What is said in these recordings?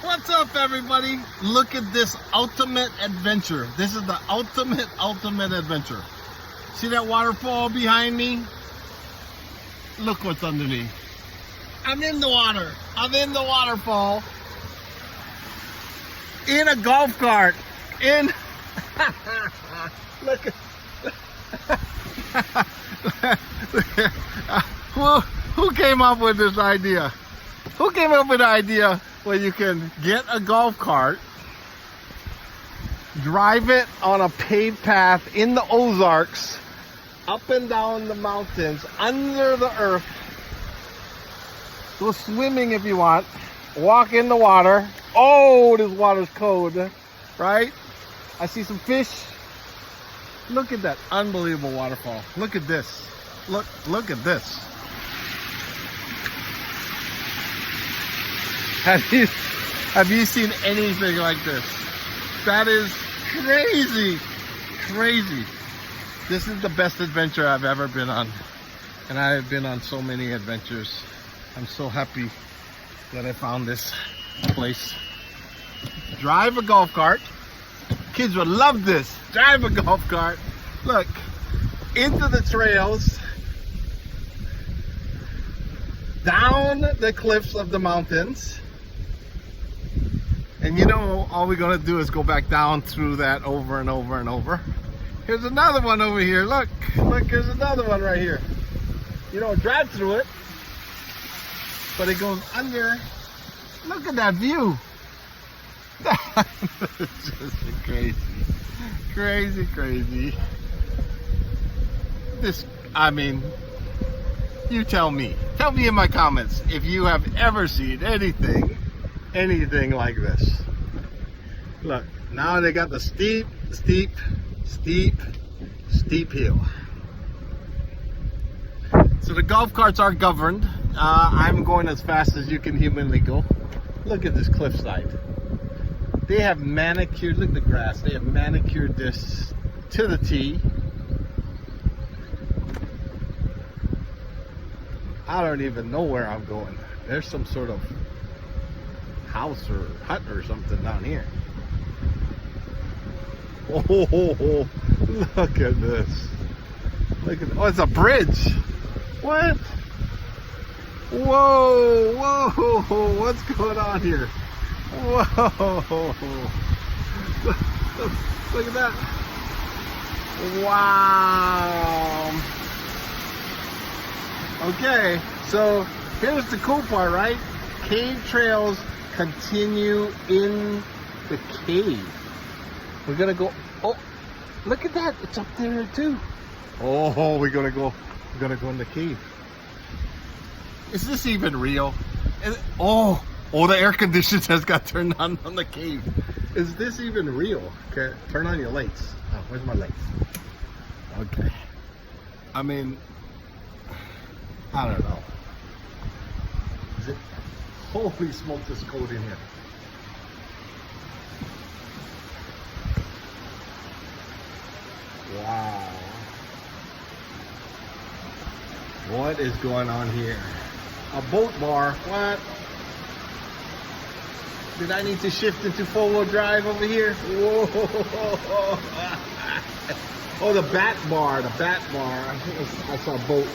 What's up, everybody? Look at this ultimate adventure. This is the ultimate adventure. See that waterfall behind me? Look what's underneath. I'm in the water. I'm in the waterfall. In a golf cart. In. Look at. Who came up with this idea? Who came up with the idea where you can get a golf cart, drive it on a paved path in the Ozarks, up and down the mountains, under the earth, go swimming if you want, walk in the water. Oh, this water's cold, right? I see some fish. Look at that unbelievable waterfall. Look at this. Look at this. Have you seen anything like this? That is crazy, crazy. This is the best adventure I've ever been on. And I have been on so many adventures. I'm so happy that I found this place. Drive a golf cart. Kids would love this. Drive a golf cart. Look, into the trails, down the cliffs of the mountains. And you know, all we're gonna do is go back down through that over and over and over. Here's another one over here. Look, here's another one right here. You don't drive through it, but it goes under. Look at that view. It's just crazy, crazy, crazy. This, I mean, you tell me in my comments if you have ever seen anything like this. Look, now they got the steep hill. So the golf carts are governed. I'm going as fast as you can humanly go. Look at this cliffside. They have manicured, look at the grass, they have manicured this to the T. I don't even know where I'm going. There's some sort of house or hut or something down here. Oh, look at this. Look at, oh, it's a bridge. What? Whoa, what's going on here? Whoa. Look at that. Wow. Okay, so here's the cool part, right? Cave trails continue in the cave. We're gonna go, oh, look at that, it's up there too. Oh, we're gonna go in the cave. Is this even real? Oh, the air conditioning has got turned on the cave. Is this even real? Okay, turn on your lights. Oh, where's my lights? Okay. I mean, I don't know. Is it? Holy smoke, it's cold in here. Wow. What is going on here? A boat bar? What? Did I need to shift into four-wheel drive over here? Whoa. Oh, the bat bar. I saw a boat.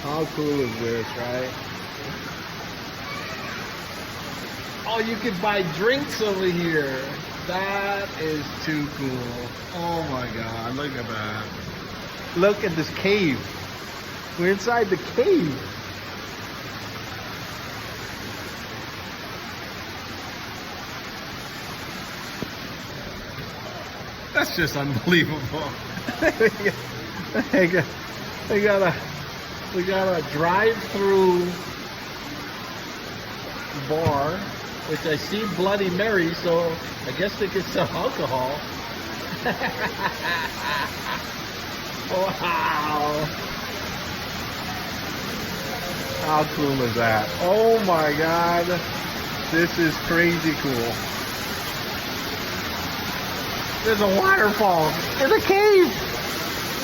How cool is this, right? Oh, you could buy drinks over here. That is too cool. Oh my God, look at that. Look at this cave. We're inside the cave. That's just unbelievable. We got a drive-through bar, which I see Bloody Mary, so I guess they could sell alcohol. Wow. How cool is that? Oh my God. This is crazy cool. There's a waterfall in a cave.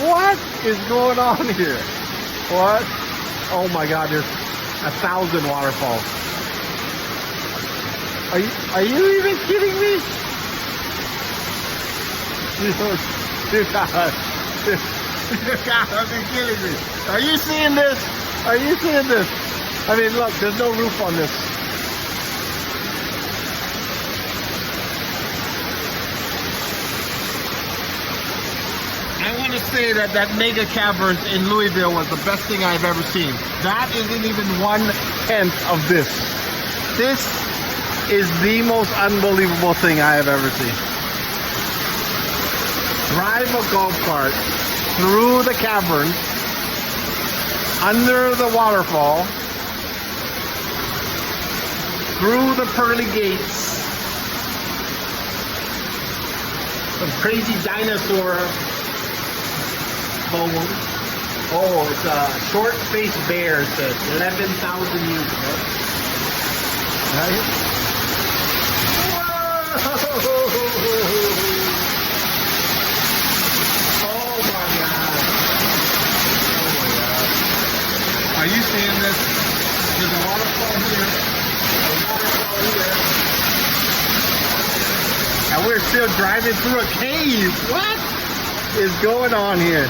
What is going on here? What? Oh my God, there's 1,000 waterfalls. Are you even kidding me? You gotta be kidding me. Are you seeing this? Are you seeing this? I mean, look, there's no roof on this. I want to say that Mega Caverns in Louisville was the best thing I've ever seen. That isn't even 1/10 of this. This is the most unbelievable thing I have ever seen. Drive a golf cart through the cavern, under the waterfall, through the pearly gates, some crazy dinosaur bones. Oh, it's a short-faced bear, it says 11,000 years ago. Right? Whoa! Are you seeing this? There's a waterfall here. A waterfall here. And we're still driving through a cave. What is going on here?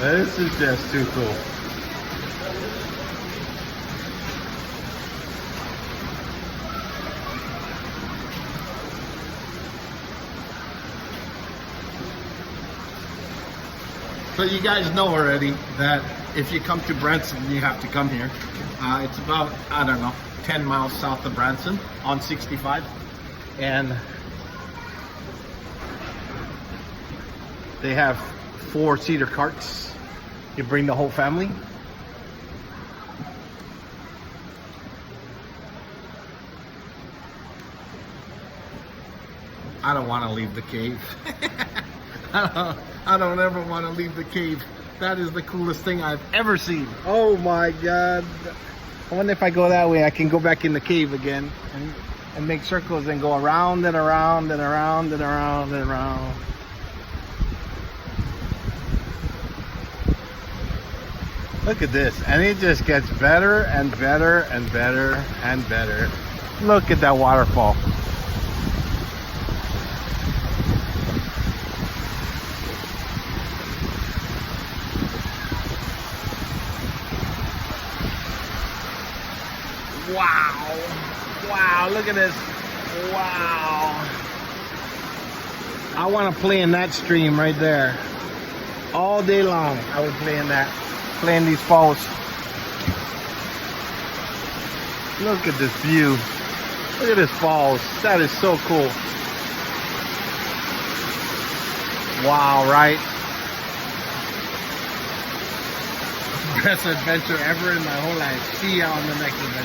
This is just too cool. So you guys know already that if you come to Branson, you have to come here. It's about, I don't know, 10 miles south of Branson on 65. And they have 4 cedar carts. You bring the whole family. I don't want to leave the cave. I don't ever want to leave the cave. That is the coolest thing I've ever seen. Oh my God. I wonder if I go that way, I can go back in the cave again and make circles and go around and around and around and around and around. Look at this. And it just gets better and better and better and better. Look at that waterfall. Wow. Wow, look at this. Wow. I want to play in that stream right there. All day long, I would play in that. Playing these falls. Look at this view. Look at this falls. That is so cool. Wow, right? Best adventure ever in my whole life. See you on the next adventure.